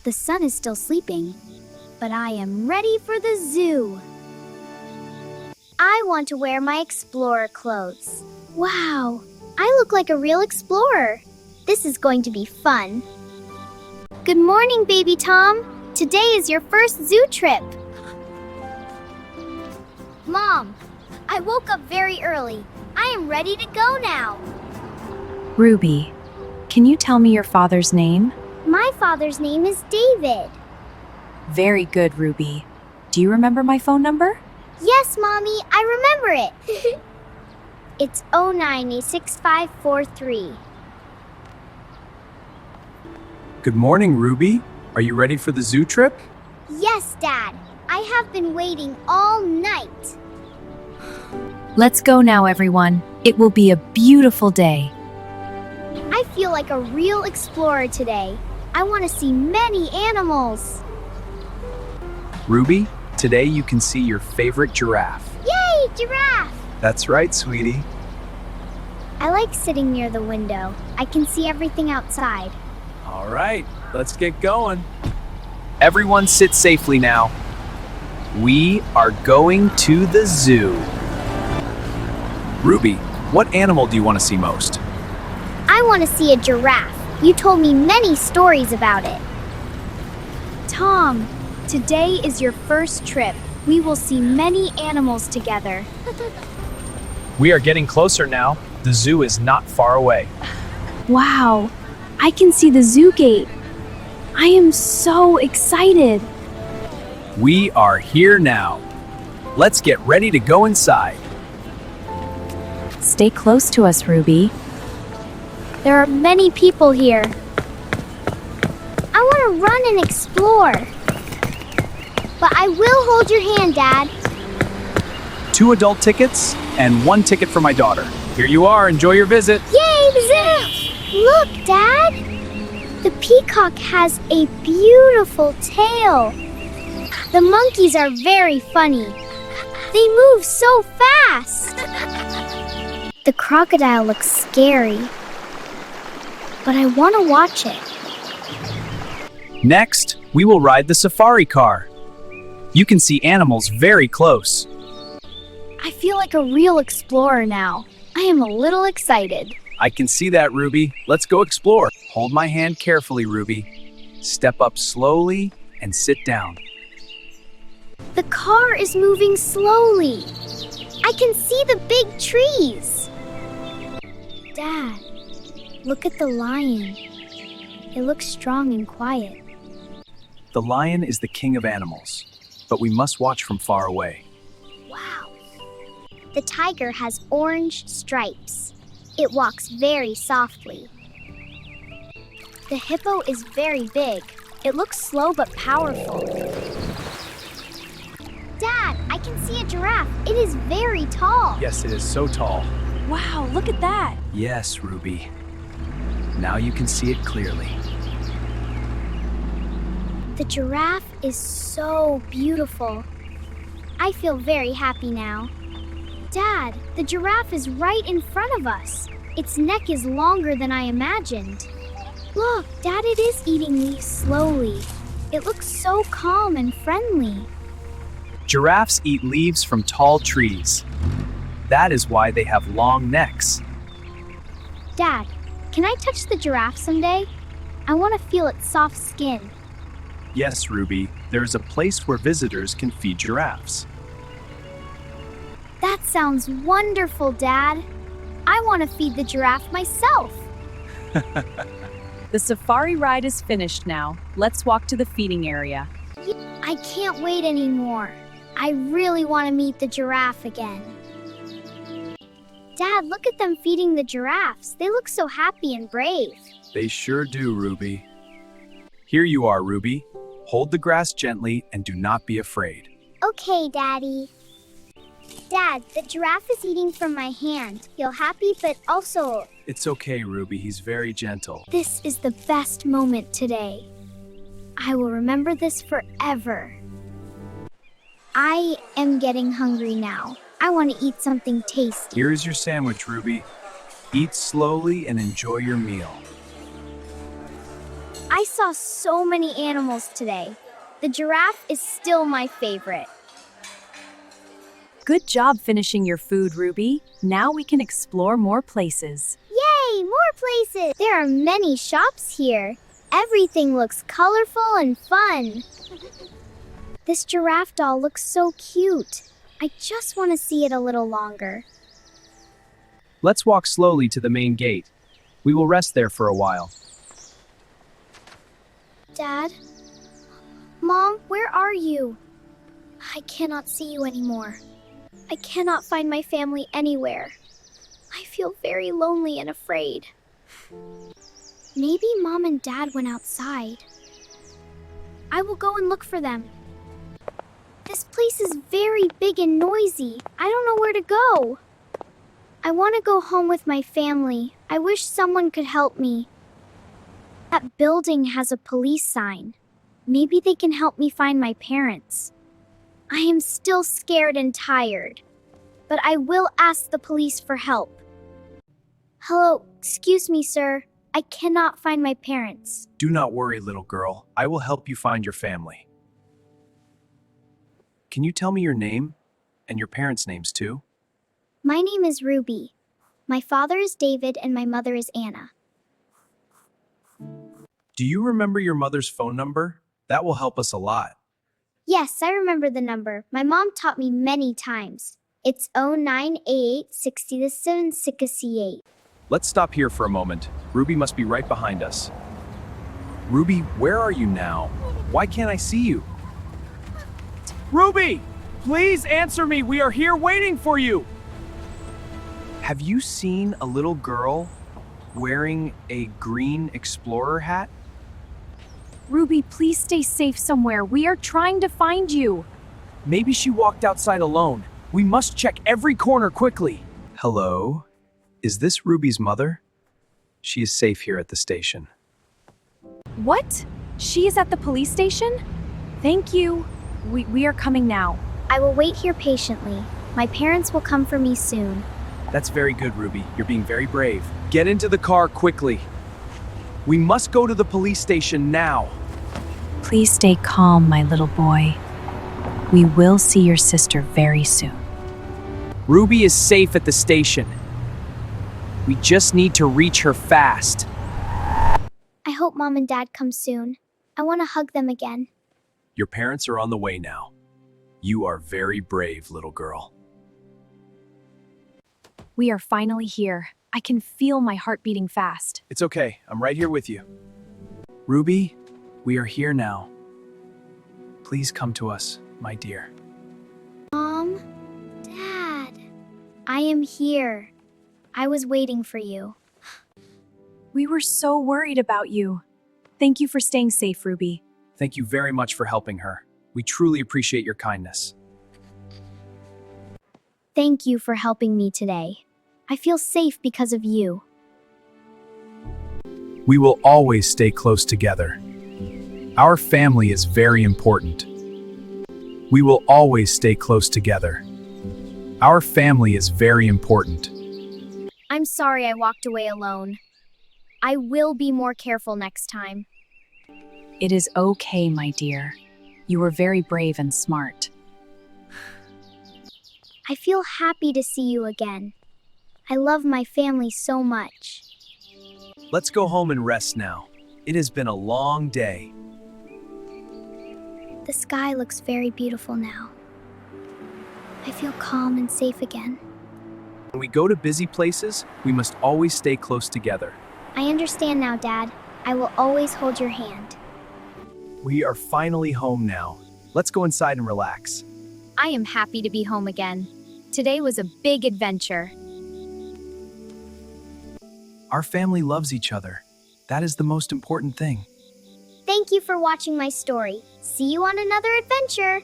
The sun is still sleeping, but I am ready for the zoo. I want to wear my explorer clothes. Wow, I look like a real explorer. This is going to be fun. Good morning, baby Tom. Today is your first zoo trip. Mom, I woke up very early. I am ready to go now. Ruby, can you tell me your father's name? My father's name is David. Very good, Ruby. Do you remember my phone number? Yes, Mommy, I remember it. It's 0986543. Good morning, Ruby. Are you ready for the zoo trip? Yes, Dad. I have been waiting all night. Let's go now, everyone. It will be a beautiful day. I feel like a real explorer today. I want to see many animals. Ruby, today you can see your favorite giraffe. Yay, giraffe! That's right, sweetie. I like sitting near the window. I can see everything outside. All right, let's get going. Everyone sit safely now. We are going to the zoo. Ruby, what animal do you want to see most? I want to see a giraffe. You told me many stories about it. Tom, today is your first trip. We will see many animals together. We are getting closer now. The zoo is not far away. Wow, I can see the zoo gate. I am so excited. We are here now. Let's get ready to go inside. Stay close to us, Ruby. There are many people here. I want to run and explore. But I will hold your hand, Dad. 2 adult tickets and 1 ticket for my daughter. Here you are. Enjoy your visit. Yay, the zoo! Look, Dad. The peacock has a beautiful tail. The monkeys are very funny. They move so fast. The crocodile looks scary. But I want to watch it. Next, we will ride the safari car. You can see animals very close. I feel like a real explorer now. I am a little excited. I can see that, Ruby. Let's go explore. Hold my hand carefully, Ruby. Step up slowly and sit down. The car is moving slowly. I can see the big trees. Dad, look at the lion. It looks strong and quiet. The lion is the king of animals, but we must watch from far away. Wow. The tiger has orange stripes. It walks very softly. The hippo is very big. It looks slow but powerful. Dad, I can see a giraffe. It is very tall. Yes, it is so tall. Wow, look at that. Yes, Ruby. Now you can see it clearly. The giraffe is so beautiful. I feel very happy now. Dad, the giraffe is right in front of us. Its neck is longer than I imagined. Look, Dad, it is eating leaves slowly. It looks so calm and friendly. Giraffes eat leaves from tall trees. That is why they have long necks. Dad, can I touch the giraffe someday? I want to feel its soft skin. Yes, Ruby, there is a place where visitors can feed giraffes. That sounds wonderful, Dad. I want to feed the giraffe myself. The safari ride is finished now. Let's walk to the feeding area. I can't wait anymore. I really want to meet the giraffe again. Dad, look at them feeding the giraffes. They look so happy and brave. They sure do, Ruby. Here you are, Ruby. Hold the grass gently and do not be afraid. Okay, Daddy. Dad, the giraffe is eating from my hand. Feel happy, but also, It's okay, Ruby. He's very gentle. this is the best moment today. I will remember this forever. I am getting hungry now. I want to eat something tasty. Here is your sandwich, Ruby. Eat slowly and enjoy your meal. I saw so many animals today. The giraffe is still my favorite. Good job finishing your food, Ruby. Now we can explore more places. Yay, more places! There are many shops here. Everything looks colorful and fun. This giraffe doll looks so cute. I just want to see it a little longer. Let's walk slowly to the main gate. We will rest there for a while. Dad? Mom, where are you? I cannot see you anymore. I cannot find my family anywhere. I feel very lonely and afraid. Maybe Mom and Dad went outside. I will go and look for them. This place is very big and noisy. I don't know where to go. I want to go home with my family. I wish someone could help me. That building has a police sign. Maybe they can help me find my parents. I am still scared and tired, but I will ask the police for help. Hello, excuse me, sir. I cannot find my parents. Do not worry, little girl. I will help you find your family. Can you tell me your name and your parents' names too? My name is Ruby. My father is David and my mother is Anna. Do you remember your mother's phone number? That will help us a lot. Yes, I remember the number. My mom taught me many times. It's 0988 6768. Let's stop here for a moment. Ruby must be right behind us. Ruby, where are you now? Why can't I see you? Ruby! Please answer me. We are here waiting for you. Have you seen a little girl wearing a green explorer hat? Ruby, please stay safe somewhere. We are trying to find you. Maybe she walked outside alone. We must check every corner quickly. Hello? Is this Ruby's mother? She is safe here at the station. What? She is at the police station? Thank you. We are coming now. I will wait here patiently. My parents will come for me soon. That's very good, Ruby. You're being very brave. Get into the car quickly. We must go to the police station now. Please stay calm, my little boy. We will see your sister very soon. Ruby is safe at the station. We just need to reach her fast. I hope Mom and Dad come soon. I want to hug them again. Your parents are on the way now. You are very brave, little girl. We are finally here. I can feel my heart beating fast. It's okay. I'm right here with you. Ruby, we are here now. Please come to us, my dear. Mom, Dad, I am here. I was waiting for you. We were so worried about you. Thank you for staying safe, Ruby. Thank you very much for helping her. We truly appreciate your kindness. Thank you for helping me today. I feel safe because of you. We will always stay close together. Our family is very important. We will always stay close together. Our family is very important. I'm sorry I walked away alone. I will be more careful next time. It is okay, my dear. You were very brave and smart. I feel happy to see you again. I love my family so much. Let's go home and rest now. It has been a long day. The sky looks very beautiful now. I feel calm and safe again. When we go to busy places, we must always stay close together. I understand now, Dad. I will always hold your hand. We are finally home now. Let's go inside and relax. I am happy to be home again. Today was a big adventure. Our family loves each other. That is the most important thing. Thank you for watching my story. See you on another adventure.